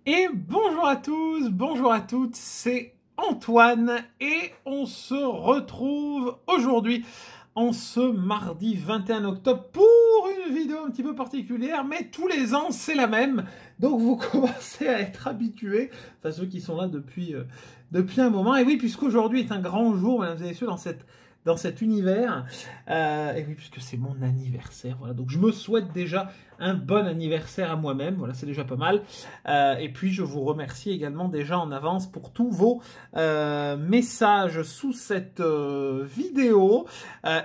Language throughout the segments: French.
Et bonjour à tous, bonjour à toutes, c'est Antoine et on se retrouve aujourd'hui en ce mardi 21 octobre pour une vidéo un petit peu particulière, mais tous les ans c'est la même, donc vous commencez à être habitués, enfin ceux qui sont là depuis un moment. Et oui, puisqu'aujourd'hui est un grand jour, mesdames et messieurs, dans cet univers, et oui, puisque c'est mon anniversaire, voilà, donc je me souhaite déjà un bon anniversaire à moi-même, voilà, c'est déjà pas mal. Et puis je vous remercie également déjà en avance pour tous vos messages sous cette vidéo.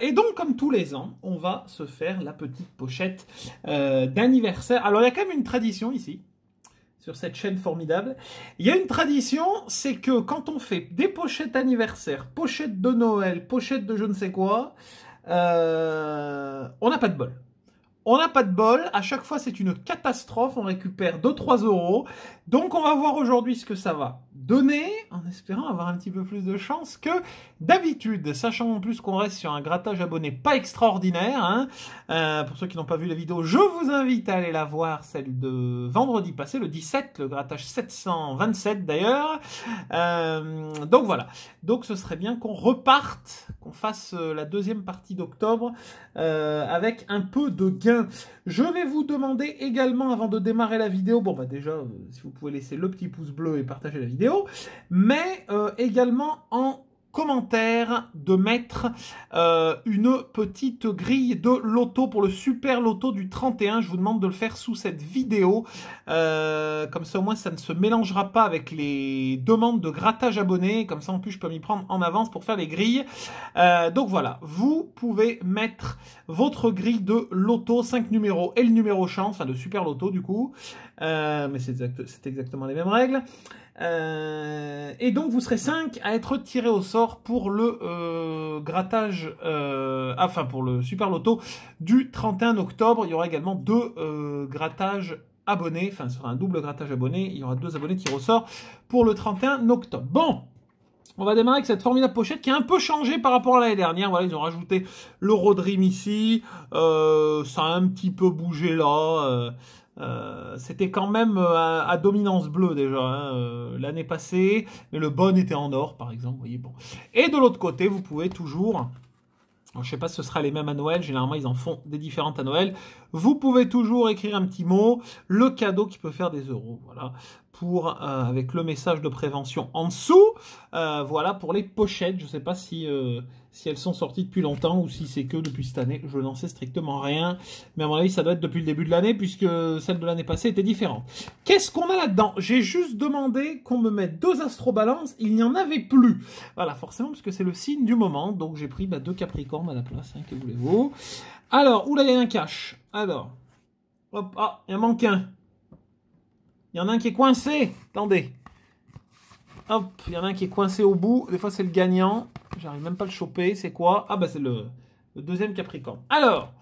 Et donc, comme tous les ans, on va se faire la petite pochette d'anniversaire. Alors, il y a quand même une tradition ici, sur cette chaîne formidable. Il y a une tradition, c'est que quand on fait des pochettes anniversaires, pochettes de Noël, pochettes de je ne sais quoi, on n'a pas de bol. On n'a pas de bol, à chaque fois c'est une catastrophe, on récupère 2-3 euros. Donc on va voir aujourd'hui ce que ça va donner, en espérant avoir un petit peu plus de chance que d'habitude, sachant en plus qu'on reste sur un grattage abonné pas extraordinaire. Hein. Pour ceux qui n'ont pas vu la vidéo, je vous invite à aller la voir, celle de vendredi passé, le 17, le grattage 727 d'ailleurs. Donc voilà, donc ce serait bien qu'on reparte, qu'on fasse la deuxième partie d'octobre avec un peu de gain. Je vais vous demander également, avant de démarrer la vidéo, bon bah déjà, si vous pouvez laisser le petit pouce bleu et partager la vidéo, mais également en commentaire de mettre une petite grille de loto pour le super loto du 31. Je vous demande de le faire sous cette vidéo, comme ça au moins ça ne se mélangera pas avec les demandes de grattage abonné, comme ça en plus je peux m'y prendre en avance pour faire les grilles. Donc voilà, vous pouvez mettre votre grille de loto, 5 numéros et le numéro chance, enfin de super loto du coup, mais c'est exactement les mêmes règles. Et donc vous serez 5 à être tirés au sort pour le grattage, enfin pour le super loto du 31 octobre. Il y aura également 2 grattages abonnés, enfin ce sera un double grattage abonné, il y aura 2 abonnés tirés au sort pour le 31 octobre. Bon, on va démarrer avec cette formidable pochette qui a un peu changé par rapport à l'année dernière. Voilà, ils ont rajouté l'Eurodream ici, ça a un petit peu bougé là. C'était quand même à dominance bleue déjà hein, l'année passée, mais le bon était en or par exemple, vous voyez, bon. Et de l'autre côté, vous pouvez toujours, alors, je ne sais pas si ce sera les mêmes à Noël, généralement ils en font des différentes à Noël, vous pouvez toujours écrire un petit mot, le cadeau qui peut faire des euros, voilà, pour, avec le message de prévention en dessous, voilà pour les pochettes. Je ne sais pas si elles sont sorties depuis longtemps ou si c'est que depuis cette année, je n'en sais strictement rien, mais à mon avis ça doit être depuis le début de l'année puisque celle de l'année passée était différente. Qu'est-ce qu'on a là-dedans? J'ai juste demandé qu'on me mette 2 astrobalances, il n'y en avait plus. Voilà, forcément parce que c'est le signe du moment, donc j'ai pris 2 capricornes à la place, hein, que voulez-vous. Alors, oula, il y a un cache. Alors, hop, ah, il en manque un. Il y en a un qui est coincé. Attendez. Hop, il y en a un qui est coincé au bout. Des fois, c'est le gagnant. J'arrive même pas à le choper. C'est quoi? Ah, bah, c'est le deuxième Capricorne. Alors,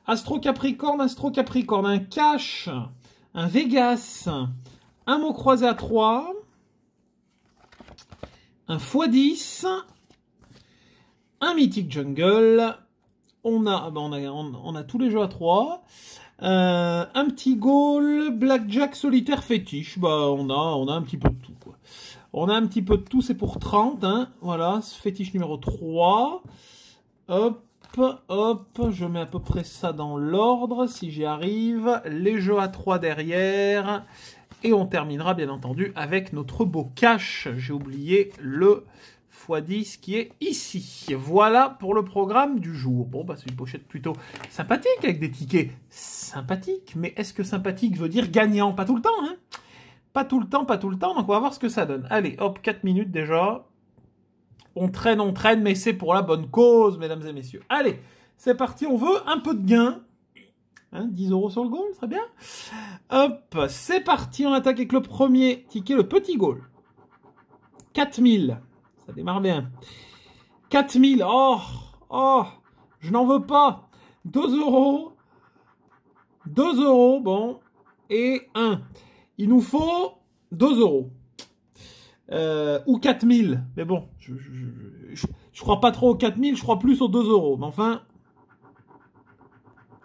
Astro Capricorne, un cache, un Vegas, un mot croisé à 3, un x10, un Mythic Jungle. On a tous les jeux à 3. Un petit goal, blackjack solitaire fétiche. Bah, on a un petit peu de tout, quoi. On a un petit peu de tout, c'est pour 30, hein. Voilà, fétiche numéro 3. Hop, hop, je mets à peu près ça dans l'ordre, si j'y arrive. Les jeux à 3 derrière. Et on terminera, bien entendu, avec notre beau cash. J'ai oublié le x10 qui est ici. Voilà pour le programme du jour. Bon, bah c'est une pochette plutôt sympathique avec des tickets sympathiques. Mais est-ce que sympathique veut dire gagnant? Pas tout le temps, hein? Pas tout le temps, pas tout le temps. Donc on va voir ce que ça donne. Allez, hop, 4 minutes déjà. On traîne, mais c'est pour la bonne cause, mesdames et messieurs. Allez, c'est parti. On veut un peu de gain. Hein, 10 euros sur le goal, très bien. Hop, c'est parti. On attaque avec le premier ticket, le petit goal. 4000. Ça démarre bien. 4000. Oh, oh, je n'en veux pas. 2 euros. 2 euros, bon. Et 1. Il nous faut 2 euros. Ou 4000. Mais bon, je crois pas trop aux 4000, je crois plus aux 2 euros. Mais enfin,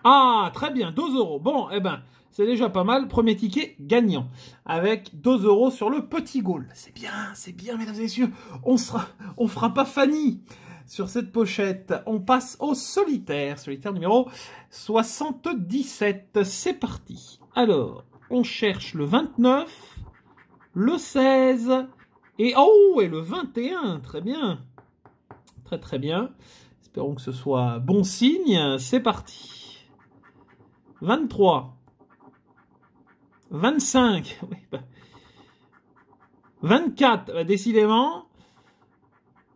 Ah, très bien, 2 €. Bon, eh ben, c'est déjà pas mal. Premier ticket gagnant. Avec 2 € sur le petit goal. C'est bien, mesdames et messieurs. On fera pas Fanny sur cette pochette. On passe au solitaire. Solitaire numéro 77. C'est parti. Alors, on cherche le 29, le 16 et... Oh, et le 21. Très bien. Très bien. Espérons que ce soit bon signe. C'est parti. 23, 25, oui, 24, décidément,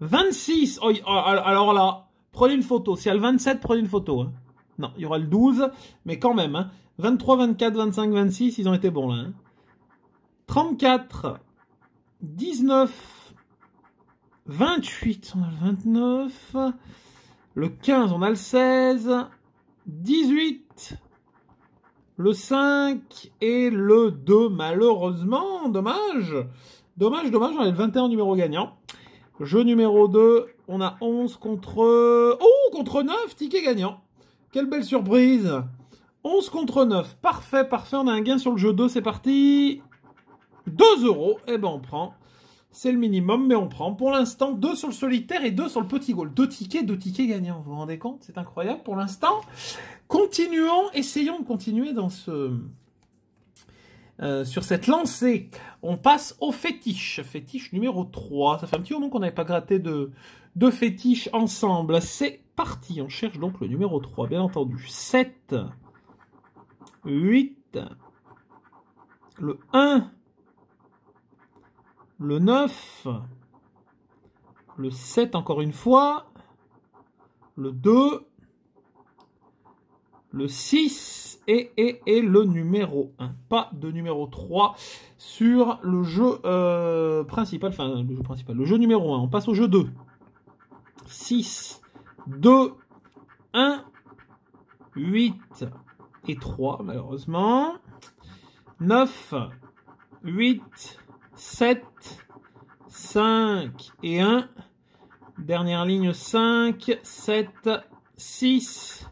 26, oh, alors là, prenez une photo, s'il y a le 27, prenez une photo, hein. Non, il y aura le 12, mais quand même, hein. 23, 24, 25, 26, ils ont été bons là, hein. 34, 19, 28, on a le 29, le 15, on a le 16, 18, le 5 et le 2, malheureusement, dommage. Dommage, on a le 21 numéro gagnant. Jeu numéro 2, on a 11 contre... Oh, contre 9, ticket gagnant. Quelle belle surprise. 11 contre 9, parfait, on a un gain sur le jeu 2, c'est parti. 2 €, eh ben on prend. C'est le minimum, mais on prend. Pour l'instant, 2 sur le solitaire et 2 sur le petit goal. 2 tickets gagnants. Vous vous rendez compte? C'est incroyable pour l'instant. Continuons, essayons de continuer dans sur cette lancée. On passe au fétiche. Fétiche numéro 3. Ça fait un petit moment qu'on n'avait pas gratté de fétiches ensemble. C'est parti. On cherche donc le numéro 3, bien entendu. 7, 8, le 1, le 9, le 7 encore une fois, le 2, le 6 et le numéro 1. Pas de numéro 3 sur le jeu principal, enfin le jeu principal, le jeu numéro 1. On passe au jeu 2. 6, 2, 1, 8 et 3 malheureusement. 9, 8, 7, 5 et 1. Dernière ligne 5, 7, 6,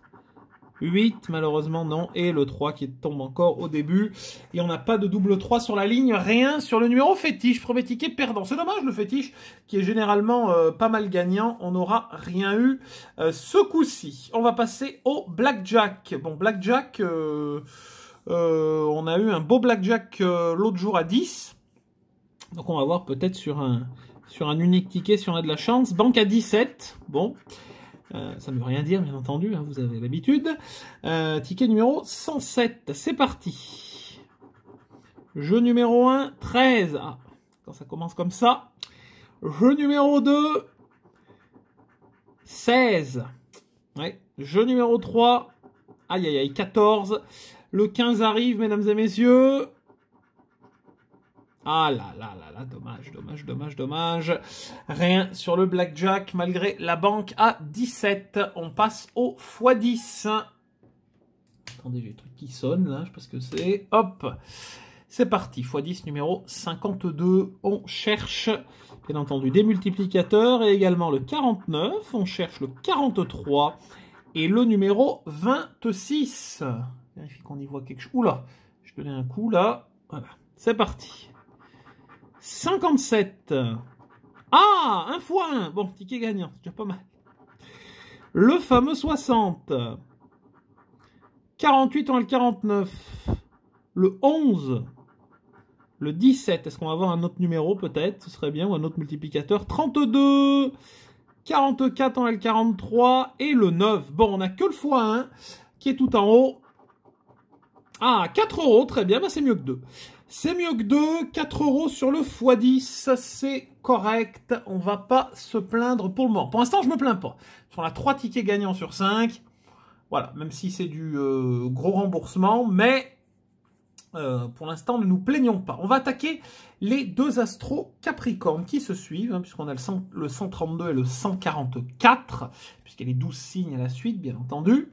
8, malheureusement non, et le 3 qui tombe encore au début. Et on n'a pas de double 3 sur la ligne, rien sur le numéro fétiche, premier ticket perdant. C'est dommage, le fétiche, qui est généralement pas mal gagnant, on n'aura rien eu ce coup-ci. On va passer au blackjack. Bon, blackjack, on a eu un beau blackjack l'autre jour à 10. Donc on va voir peut-être sur un unique ticket si on a de la chance. Banque à 17, bon... ça ne veut rien dire, bien entendu, hein, vous avez l'habitude. Ticket numéro 107, c'est parti. Jeu numéro 1, 13. Ah, quand ça commence comme ça. Jeu numéro 2, 16. Ouais. Jeu numéro 3, aïe aïe aïe, 14. Le 15 arrive, mesdames et messieurs. Ah là là là là, dommage. Rien sur le blackjack malgré la banque à 17. On passe au x10. Attendez, j'ai le truc qui sonne là, je sais pas ce que c'est. Hop, c'est parti. x10 numéro 52. On cherche bien entendu des multiplicateurs et également le 49. On cherche le 43 et le numéro 26. Vérifie qu'on y voit quelque chose. Oula, je donnais un coup là. Voilà, c'est parti. 57. Ah, 1 x 1. Bon, ticket gagnant, c'est déjà pas mal. Le fameux 60. 48, on a le 49. Le 11. Le 17. Est-ce qu'on va avoir un autre numéro peut-être? Ce serait bien, ou un autre multiplicateur. 32. 44, on a le 43. Et le 9. Bon, on n'a que le x1 qui est tout en haut. Ah, 4 €, très bien, bah c'est mieux que 2. C'est mieux que 2, 4 € sur le x10, c'est correct, on va pas se plaindre pour le moment. Pour l'instant, je me plains pas. On a 3 tickets gagnants sur 5, voilà, même si c'est du gros remboursement, mais pour l'instant, ne nous plaignons pas. On va attaquer les deux astros Capricorne qui se suivent, hein, puisqu'on a le 132 et le 144, puisqu'il y a les 12 signes à la suite, bien entendu.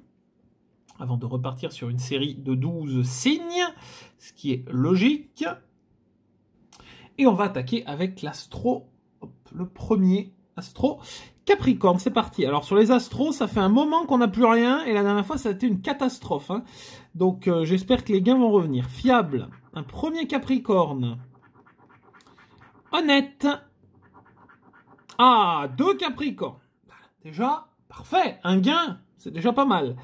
Avant de repartir sur une série de 12 signes, ce qui est logique. Et on va attaquer avec l'astro, le premier astro Capricorne, c'est parti. Alors sur les astros, ça fait un moment qu'on n'a plus rien et la dernière fois ça a été une catastrophe. Hein. Donc j'espère que les gains vont revenir. Fiable, un premier Capricorne. Honnête. Ah, 2 Capricornes. Déjà, parfait. Un gain, c'est déjà pas mal.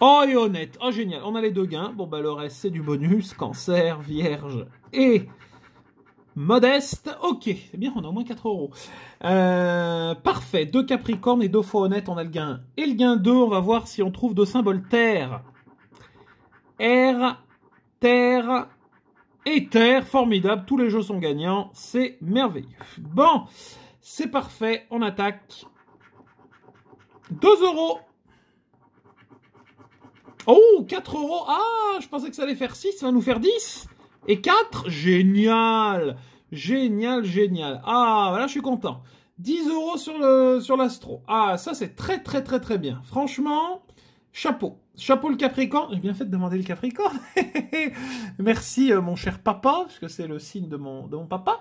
Oh, et honnête. Oh, génial. On a les 2 gains. Bon, bah le reste, c'est du bonus. Cancer, Vierge et modeste. Ok, c'est bien, on a au moins 4 euros. Parfait. 2 Capricornes et 2 fois honnête, on a le gain 1. Et le gain 2, on va voir si on trouve 2 symboles terre. Air, terre et terre. Formidable. Tous les jeux sont gagnants. C'est merveilleux. Bon, c'est parfait. On attaque. 2 euros. Oh, 4 euros. Ah, je pensais que ça allait faire 6. Ça va nous faire 10. Et 4. Génial. Génial, génial. Ah, voilà, je suis content. 10 euros sur l'astro. Ah, ça, c'est très, très, très, très bien. Franchement, chapeau. Chapeau le Capricorne. J'ai bien fait de demander le Capricorne. Merci, mon cher papa, parce que c'est le signe de mon papa.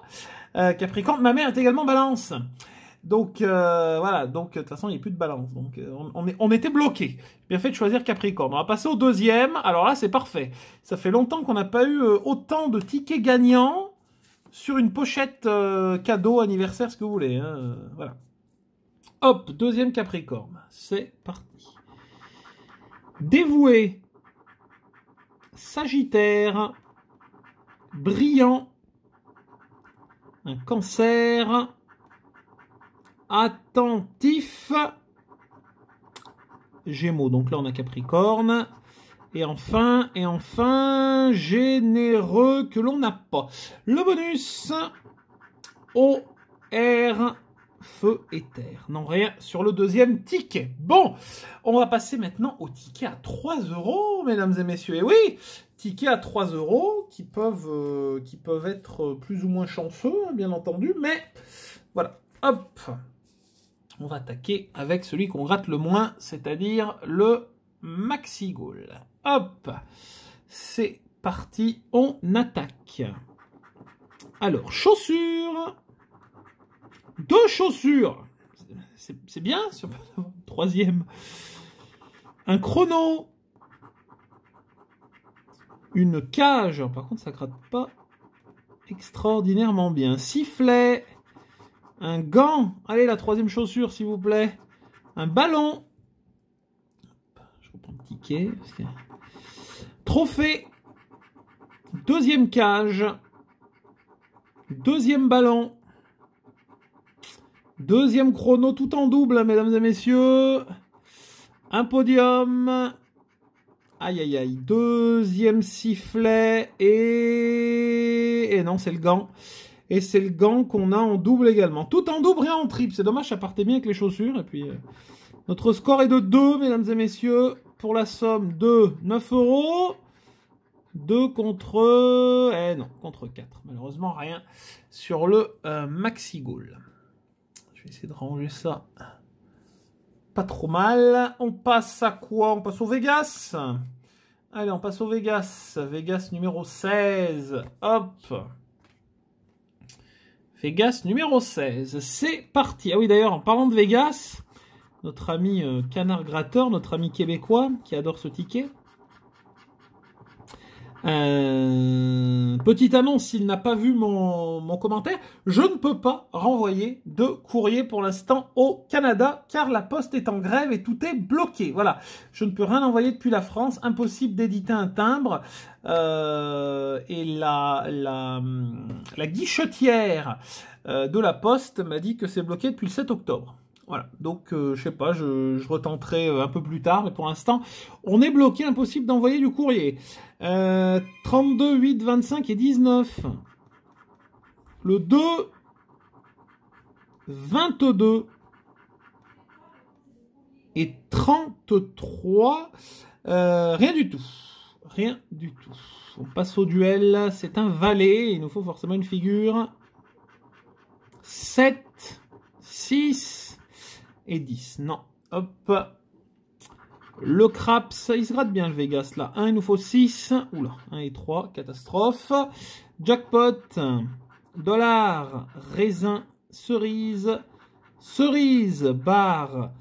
Capricorne. Ma mère est également Balance. Donc, voilà. Donc, de toute façon, il n'y a plus de Balance. Donc, on était bloqués. Bien fait de choisir Capricorne. On va passer au deuxième. Alors là, c'est parfait. Ça fait longtemps qu'on n'a pas eu autant de tickets gagnants sur une pochette cadeau, anniversaire, ce que vous voulez. Hein, voilà. Hop, deuxième Capricorne. C'est parti. Dévoué. Sagittaire. Brillant. Un Cancer. Attentif. Gémeaux. Donc là, on a Capricorne. Et enfin, généreux que l'on n'a pas. Le bonus. O, R, feu et terre. Non, rien sur le deuxième ticket. Bon, on va passer maintenant au ticket à 3 euros, mesdames et messieurs. Et oui, tickets à 3 euros qui peuvent être plus ou moins chanceux, bien entendu. Mais voilà, hop. On va attaquer avec celui qu'on rate le moins, c'est-à-dire le Maxi Goal. Hop, c'est parti, on attaque. Alors, chaussures. 2 chaussures. C'est bien, sur le troisième. Un chrono. Une cage. Par contre, ça gratte pas extraordinairement bien. Sifflet. Un gant. Allez, la troisième chaussure, s'il vous plaît. Un ballon. Je reprends le ticket. Trophée. Deuxième cage. Deuxième ballon. Deuxième chrono tout en double, mesdames et messieurs. Un podium. Aïe, aïe, aïe. Deuxième sifflet. Et non, c'est le gant. Et c'est le gant qu'on a en double également. Tout en double et en triple. C'est dommage, ça partait bien avec les chaussures. Et puis, notre score est de 2, mesdames et messieurs. Pour la somme de 9 euros. 2 contre... non, contre 4. Malheureusement, rien sur le Maxi Goal. Je vais essayer de ranger ça. Pas trop mal. On passe à quoi? On passe au Vegas. Allez, on passe au Vegas. Vegas numéro 16. Hop. Vegas numéro 16. C'est parti. Ah oui, d'ailleurs, en parlant de Vegas, notre ami Canard Gratteur, notre ami québécois qui adore ce ticket. Petite annonce, s'il n'a pas vu mon commentaire, je ne peux pas renvoyer de courrier pour l'instant au Canada car la poste est en grève et tout est bloqué. Voilà, je ne peux rien envoyer depuis la France, impossible d'éditer un timbre et la guichetière de la poste m'a dit que c'est bloqué depuis le 7 octobre. Voilà, donc je sais pas, je retenterai un peu plus tard, mais pour l'instant, on est bloqué, impossible d'envoyer du courrier. 32, 8, 25 et 19. Le 2, 22 et 33. Rien du tout. Rien du tout. On passe au duel, c'est un valet, il nous faut forcément une figure. 7, 6... et 10. Non. Hop. Le craps, il se gratte bien le Vegas là. 1, il nous faut 6. Oula. 1 et 3. Catastrophe. Jackpot. Dollar. Raisin. Cerise. cerise, bar,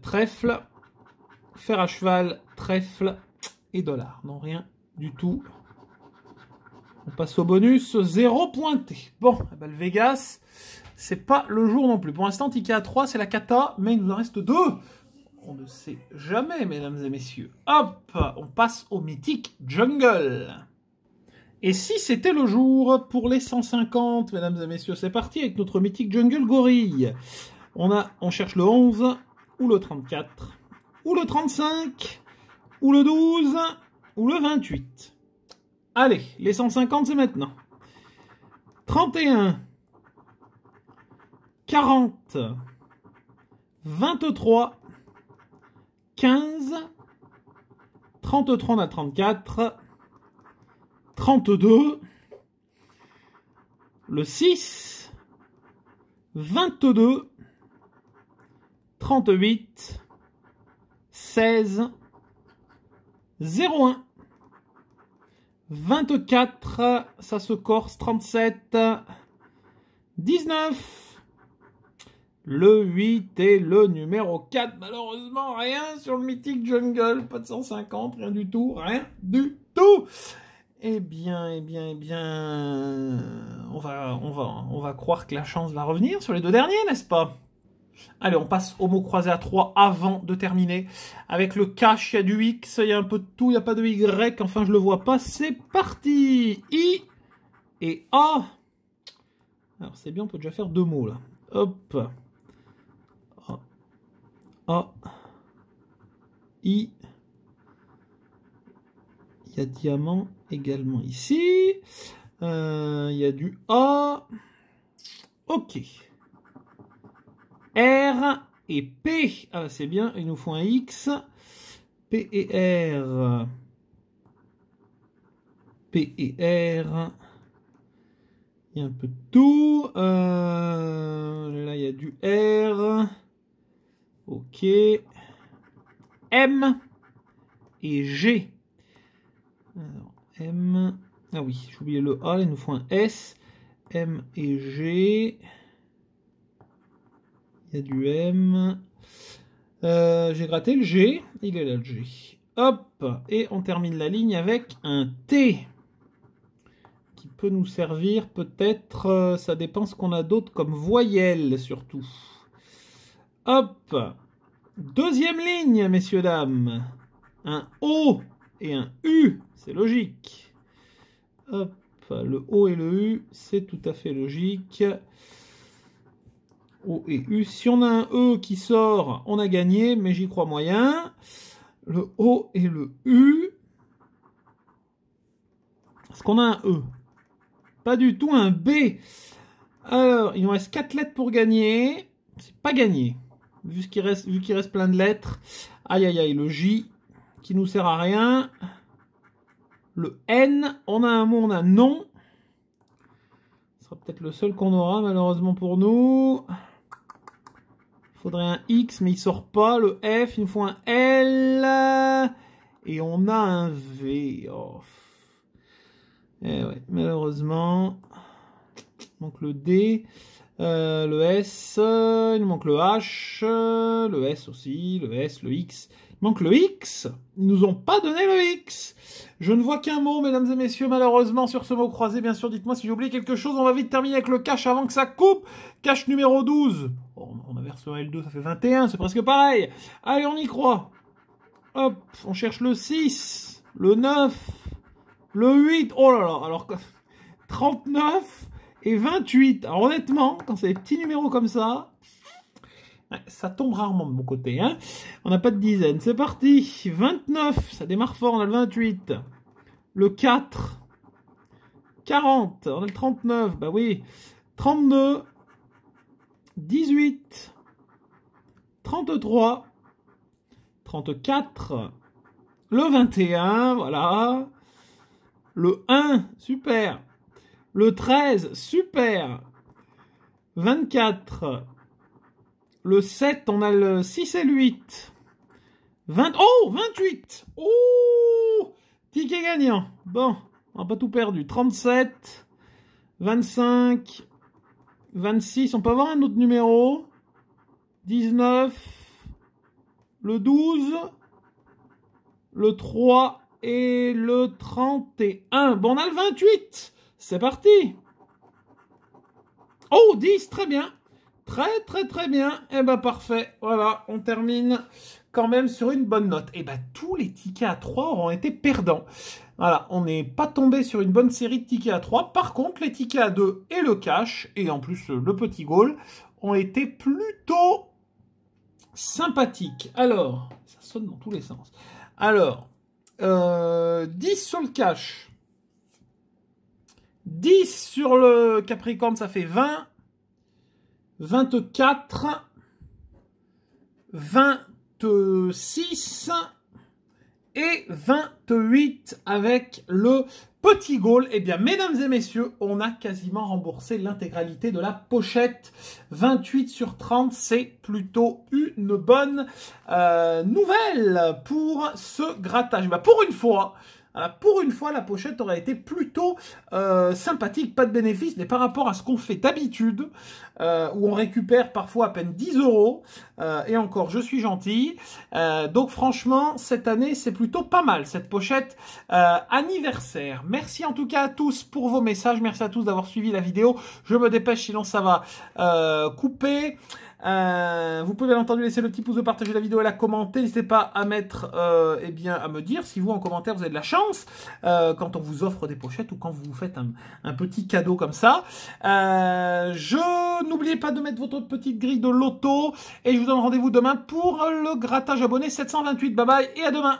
trèfle, fer à cheval, trèfle et dollar. Non, rien du tout. On passe au bonus, 0 pointé. Bon, eh ben, le Vegas, c'est pas le jour non plus. Pour l'instant, ticket à 3, c'est la cata, mais il nous en reste 2. On ne sait jamais, mesdames et messieurs. Hop, on passe au mythique Jungle. Et si c'était le jour pour les 150, mesdames et messieurs, c'est parti avec notre mythique Jungle Gorille. On cherche le 11, ou le 34, ou le 35, ou le 12, ou le 28. Allez, les 150, c'est maintenant. 31, 40, 23, 15, 33, on a 34, 32, le 6, 22, 38, 16, 01, 24, ça se corse, 37, 19, le 8 et le numéro 4. Malheureusement, rien sur le mythique Jungle, pas de 150, rien du tout, rien du tout. Eh bien, on va croire que la chance va revenir sur les 2 derniers, n'est-ce pas? Allez, on passe au mot croisé à 3 avant de terminer. Avec le cash, il y a du X, il y a un peu de tout, il n'y a pas de Y, enfin je le vois pas. C'est parti! I et A. Alors c'est bien, on peut déjà faire 2 mots là. Hop. A. I. Il y a diamant également ici. Il y a du A. Ok. R et P. Ah, c'est bien, il nous faut un X. P et R. P et R. Il y a un peu de tout. Là, il y a du R. Ok. M et G. Alors, M. Ah oui, j'ai oublié le A, il nous faut un S. M et G. Il y a du M. J'ai gratté le G. Il est là le G. Hop. Et on termine la ligne avec un T. Qui peut nous servir peut-être. Ça dépend ce qu'on a d'autre comme voyelle surtout. Hop. Deuxième ligne, messieurs, dames. Un O et un U. C'est logique. Hop. Le O et le U, c'est tout à fait logique. O et U. Si on a un E qui sort, on a gagné, mais j'y crois moyen. Le O et le U. Est-ce qu'on a un E? Pas du tout, un B. Alors, il nous reste 4 lettres pour gagner. C'est pas gagné. Vu qu'il reste plein de lettres. Aïe, aïe, aïe, le J qui nous sert à rien. Le N, on a un mot, on a non. Ce sera peut-être le seul qu'on aura, malheureusement pour nous. Il faudrait un X, mais il sort pas. Le F, il nous faut un L. Et on a un V. Oh. Eh ouais, malheureusement. Il manque le D. Le S. Il nous manque le H. Le S aussi. Le S, le X. Il manque le X. Ils nous ont pas donné le X. Je ne vois qu'un mot, mesdames et messieurs, malheureusement, sur ce mot croisé. Bien sûr, dites-moi si j'ai oublié quelque chose. On va vite terminer avec le cash avant que ça coupe. Cash numéro 12. Oh, on inverse le L2, ça fait 21. C'est presque pareil. Allez, on y croit. Hop, on cherche le 6. Le 9. Le 8. Oh là là. Alors, 39 et 28. Alors, honnêtement, quand c'est des petits numéros comme ça... Ça tombe rarement de mon côté, hein. On n'a pas de dizaine. C'est parti. 29. Ça démarre fort. On a le 28. Le 4. 40. On a le 39. Bah oui. 32. 18. 33. 34. Le 21. Voilà. Le 1. Super. Le 13. Super. 24. Le 7, on a le 6 et le 8. 28. Oh, ticket gagnant. Bon, on n'a pas tout perdu. 37, 25, 26. On peut avoir un autre numéro. 19, le 12, le 3 et le 31. Bon, on a le 28. C'est parti. Oh, 10, très bien. Très bien. Eh ben parfait. Voilà, on termine quand même sur une bonne note. Eh ben tous les tickets à 3 auront été perdants. Voilà, on n'est pas tombé sur une bonne série de tickets à 3. Par contre, les tickets à 2 et le cash, et en plus le petit goal, ont été plutôt sympathiques. Alors, ça sonne dans tous les sens. Alors, 10 sur le cash. 10 sur le Capricorne, ça fait 20. 24, 26 et 28 avec le petit goal. Eh bien, mesdames et messieurs, on a quasiment remboursé l'intégralité de la pochette. 28 sur 30, c'est plutôt une bonne nouvelle pour ce grattage. Bah, pour une fois, la pochette aurait été plutôt sympathique, pas de bénéfice, mais par rapport à ce qu'on fait d'habitude, où on récupère parfois à peine 10 €, et encore, je suis gentil. Donc franchement, cette année, c'est plutôt pas mal, cette pochette anniversaire. Merci en tout cas à tous pour vos messages, merci à tous d'avoir suivi la vidéo. Je me dépêche, sinon ça va couper. Vous pouvez bien entendu laisser le petit pouce, de partager la vidéo et la commenter. N'hésitez pas à mettre, eh bien, à me dire si vous en commentaire vous avez de la chance quand on vous offre des pochettes ou quand vous vous faites un petit cadeau comme ça. N'oubliez pas de mettre votre petite grille de loto et je vous donne rendez-vous demain pour le grattage abonné 728. Bye bye et à demain.